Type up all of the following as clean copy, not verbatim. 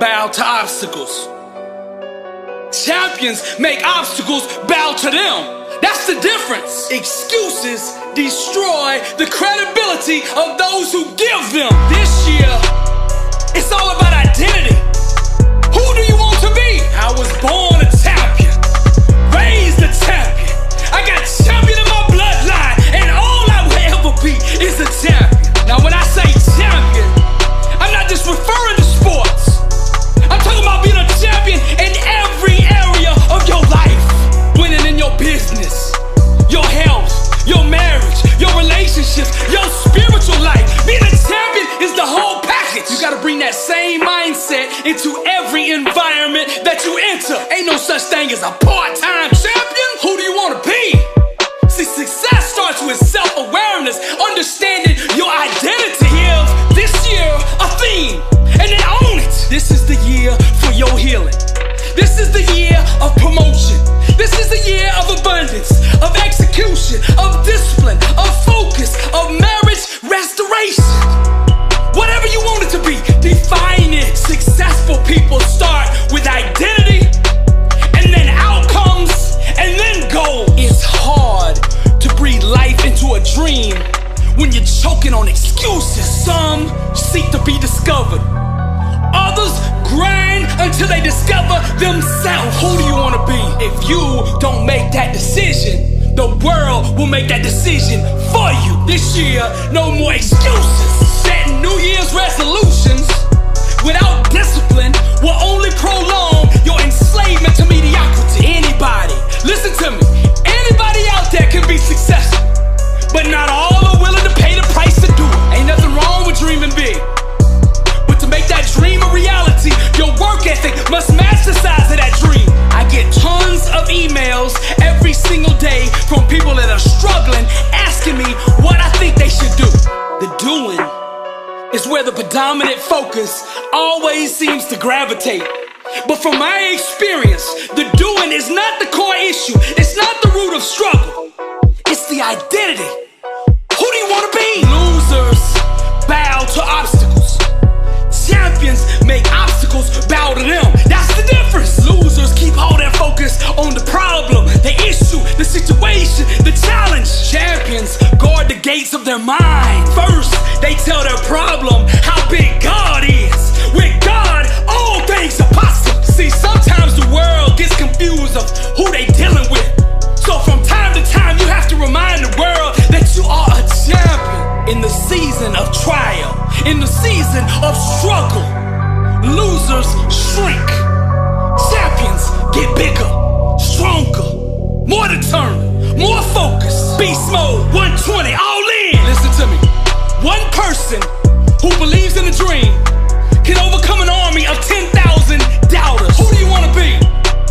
bow to obstacles. Champions make obstacles bow to them. That's the difference. Excuses destroy the credibility of those who give them. This year, it's all about identity. Who do you want to be? I was born a champion, raised a champion. I got champion in my bloodline, and all I will ever be is a champion. Now when I say champion, I'm not just referring to sports. I'm talking about being a champion in every area of your life. Winning in your business, your health, your marriage, your relationships, your spiritual life. Being a champion is the whole package. You gotta bring that same mindset into every environment that you enter. Ain't no such thing as a part-time champion. Who do you wanna be? See, success starts with self-awareness, understanding your identity. Give this year a theme, and then own it. This is the year for your healing. This is the year of promotion. This is the year of abundance, of execution, of discipline, of focus, of marriage restoration. Whatever you want it to be, define it. Successful people start with identity, and then outcomes, and then goals. It's hard to breathe life into a dream when you're choking on excuses. Some seek to be discovered. Others grind until they discover themselves. Who do you want to be? If you don't make that decision, the world will make that decision for you. This year, no more excuses. Setting New Year's resolutions without discipline will only prolong your enslavement to mediocrity. Anybody, listen to me, anybody out there can be successful, but not all are willing to pay the price to do it. Ain't nothing wrong with dreaming big, but to make that dream a reality, your work ethic must match the size of that dream. I get tons of emails every single day from people that are struggling, asking me what I think they should do. The doing is where the predominant focus always seems to gravitate. But from my experience, the doing is not the core issue. It's not the root of struggle. It's the identity. Who do you want to be? Losers bow to obstacles. Champions make obstacles bow to them. That's the difference. Losers keep all their focus on the problem, the issue, the situation, the challenge. Champions guard the gates of their mind. First, they tell their problem how big God is. With God, all things are possible. See, sometimes the world gets confused of who they dealing with. So from time to time, you have to remind the world that you are a champion. In the season of trial, in the season of struggle, losers shrink. Champions get bigger, stronger, more determined, more focused. Beast mode, 120, all in. Listen to me. One person who believes in a dream can overcome an army of 10,000 doubters. Who do you want to be?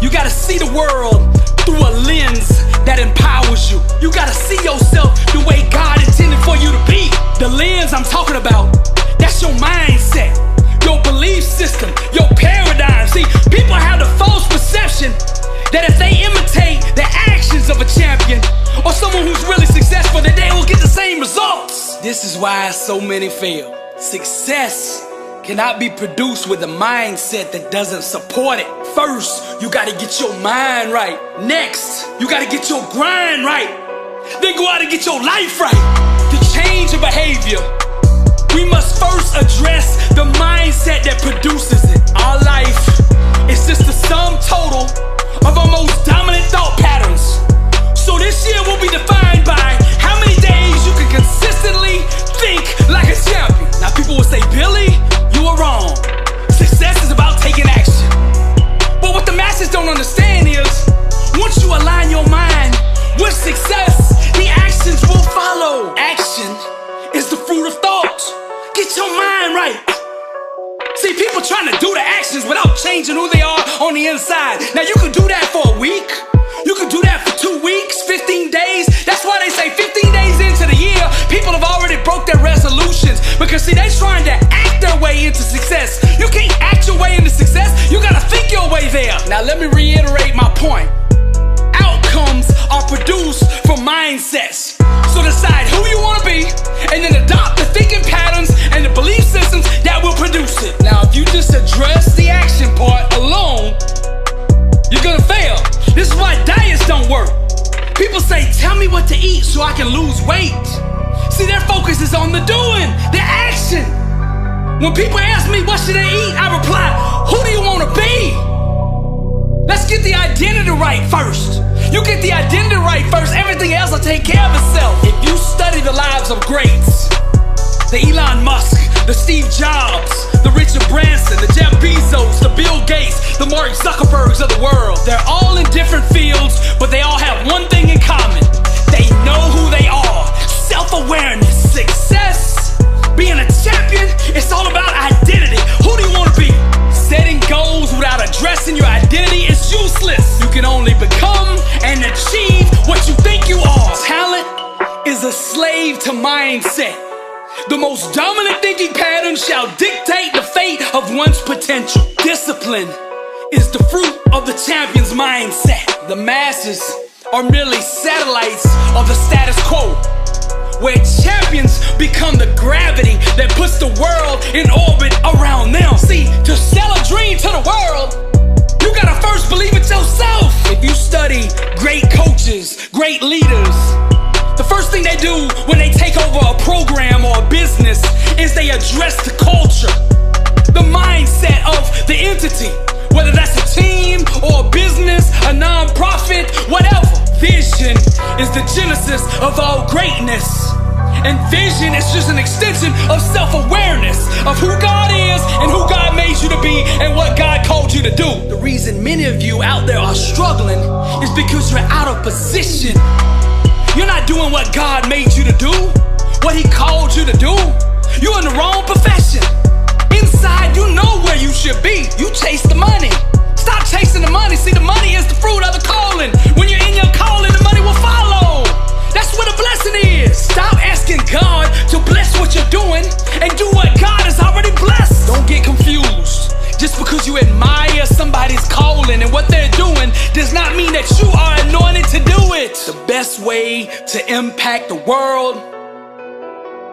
You gotta see the world through a lens that empowers you. You gotta see yourself the way God intended for you to be. The lens I'm talking about, that's your mindset, your belief system, your paradigm. See, people have the false perception that if they imitate the actions of a champion or someone who's really successful, that they will get the same results. This is why so many fail. Success cannot be produced with a mindset that doesn't support it. First, you gotta get your mind right. Next, you gotta get your grind right. Then go out and get your life right. To change a behavior, we must first address the mindset that produces it. Our life is just the sum total of our most dominant thought patterns. So this year will be defined by how many days you can consistently think like a champion. Now people will say, Billy, you are wrong. Success is about taking action. But what the masses don't understand is, once you align your mind with success, the actions will follow. Action is the fruit of thought. Get your mind right. See, people trying to do the actions without changing who they are on the inside. Now you can do that for a week. You can do that for 2 weeks, 15 days. That's why they say 15 days into the year, people have already broke their resolutions. Because see, they're trying to act their way into success. You can't act your way into success. You gotta think your way there. Now let me reiterate my point. Outcomes are produced from mindsets. So decide who you want to be, and then adopt the thinking patterns and the belief systems that will produce it. Now if you just address the When people ask me what should they eat, I reply, who do you want to be? Let's get the identity right first. You get the identity right first, everything else will take care of itself. If you study the lives of greats, the Elon Musk, the Steve Jobs, the Richard Branson, the Jeff Bezos, the Bill Gates, the Mark Zuckerbergs of the world, they're all in different fields, but they all have one thing in common. They know who they are. Self-awareness, success, being a champion, it's all about identity. Who do you want to be? Setting goals without addressing your identity is useless. You can only become and achieve what you think you are. Talent is a slave to mindset. The most dominant thinking pattern shall dictate the fate of one's potential. Discipline is the fruit of the champion's mindset. The masses are merely satellites of the status quo, where champions become the gravity that puts the world in orbit around them. See, to sell a dream to the world, you gotta first believe it yourself. If you study great coaches, great leaders, the first thing they do when they take over a program or a business is they address the culture, the mindset of the entity, whether that's a team or a business, a non-profit, whatever. Vision is the genesis of all greatness. And vision is just an extension of self-awareness of who God is and who God made you to be and what God called you to do. The reason many of you out there are struggling is because you're out of position. You're not doing what God made you to do, what He called you to do. You're in the wrong profession. Inside, you know where you should be. You chase the money. Stop chasing the money. See, the money is the fruit of the calling. When you're in your calling, the money will follow. That's where the blessing is. Stop asking God to bless what you're doing and do what God has already blessed. Don't get confused. Just because you admire somebody's calling and what they're doing does not mean that you are anointed to do it. The best way to impact the world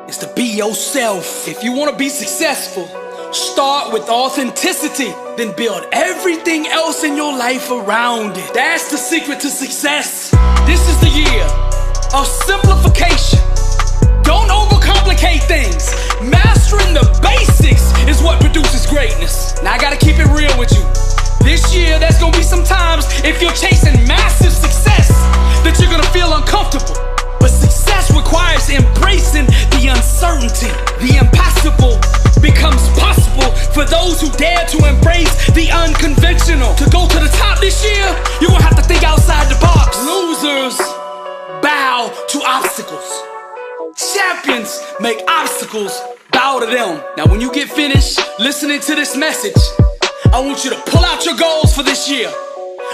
is to be yourself. If you want to be successful, start with authenticity, then build everything else in your life around it. That's the secret to success. This is the year of simplification. Don't overcomplicate things. Mastering the basics is what produces greatness. Now I gotta keep it real with you. This year, there's gonna be some times if you're chasing massive success that you're gonna feel uncomfortable. But success requires embracing the uncertainty. The impossible becomes possible for those who dare to embrace the unconventional. To go to the top this year, you're gonna have to think outside the box. Losers bow to obstacles. Champions make obstacles bow to them. Now when you get finished listening to this message, I want you to pull out your goals for this year.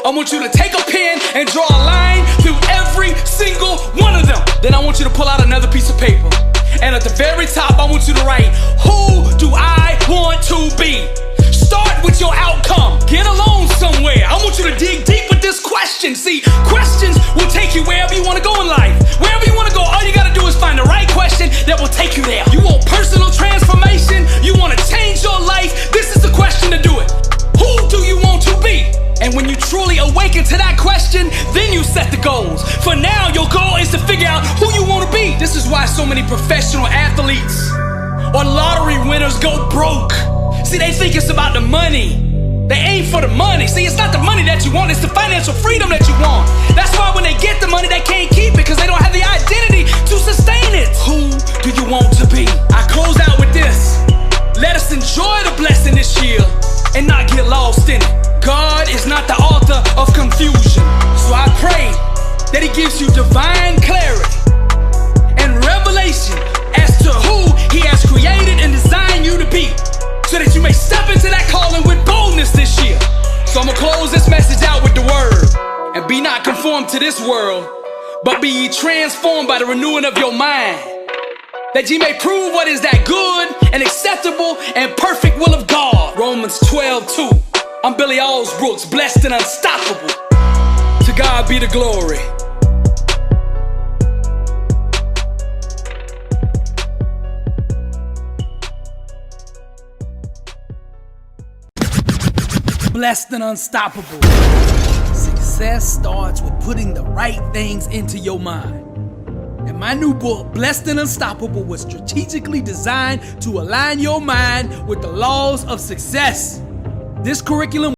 I want you to take a pen and draw a line through every single one of them. Then I want you to pull out another piece of paper. And at the very top, I want you to write, who do I want to be? Start with your outcome. Get alone somewhere. I want you to dig deep with this question. See, questions will take you wherever you want to go in life. Wherever you want to go, all you got to do is find the right question that will take you there. You want personal transformation? You want to change your life? This is the question to do it. Who do you want to be? And when you truly awaken to that question, then you set the goals. For now, your goal is to figure out who you want to be. This is why so many professional athletes or lottery winners go broke. See, they think it's about the money. They aim for the money. See, it's not the money that you want, it's the financial freedom that you want. That's why when they get the money, they can't keep it because they don't have the identity to sustain it. Who do you want to be? I close out with this. Let us enjoy the blessing this year and not get lost in it. God is not the author of confusion. So I pray that He gives you divine clarity and revelation as to who He has created and designed you to be, so that you may step into that calling with boldness this year. So I'm gonna close this message out with the word. And be not conformed to this world, but be ye transformed by the renewing of your mind, that ye may prove what is that good and acceptable and perfect will of God. Romans 12:2. I'm Billy Alsbrooks, blessed and unstoppable. To God be the glory. Blessed and unstoppable. Success starts with putting the right things into your mind. And And my new book, Blessed and Unstoppable, was strategically designed to align your mind with the laws of success. This curriculum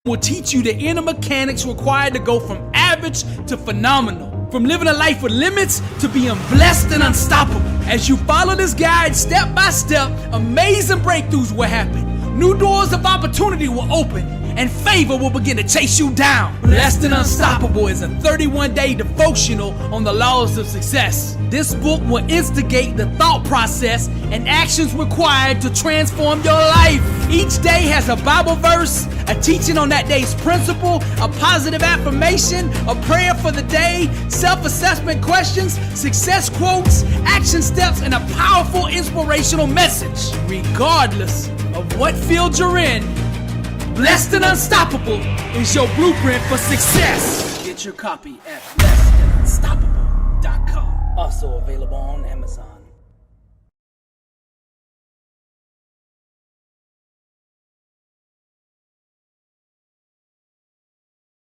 will teach you the inner mechanics required to go from average to phenomenal. From living a life with limits to being blessed and unstoppable. As you follow this guide step by step, amazing breakthroughs will happen. New doors of opportunity will open, and favor will begin to chase you down. Blessed and Unstoppable is a 31-day devotional on the laws of success. This book will instigate the thought process and actions required to transform your life. Each day has a Bible verse, a teaching on that day's principle, a positive affirmation, a prayer for the day, self-assessment questions, success quotes, action steps, and a powerful inspirational message. Regardless of what field you're in, Blessed and Unstoppable is your blueprint for success. Get your copy at blessedandunstoppable.com. Also available on Amazon.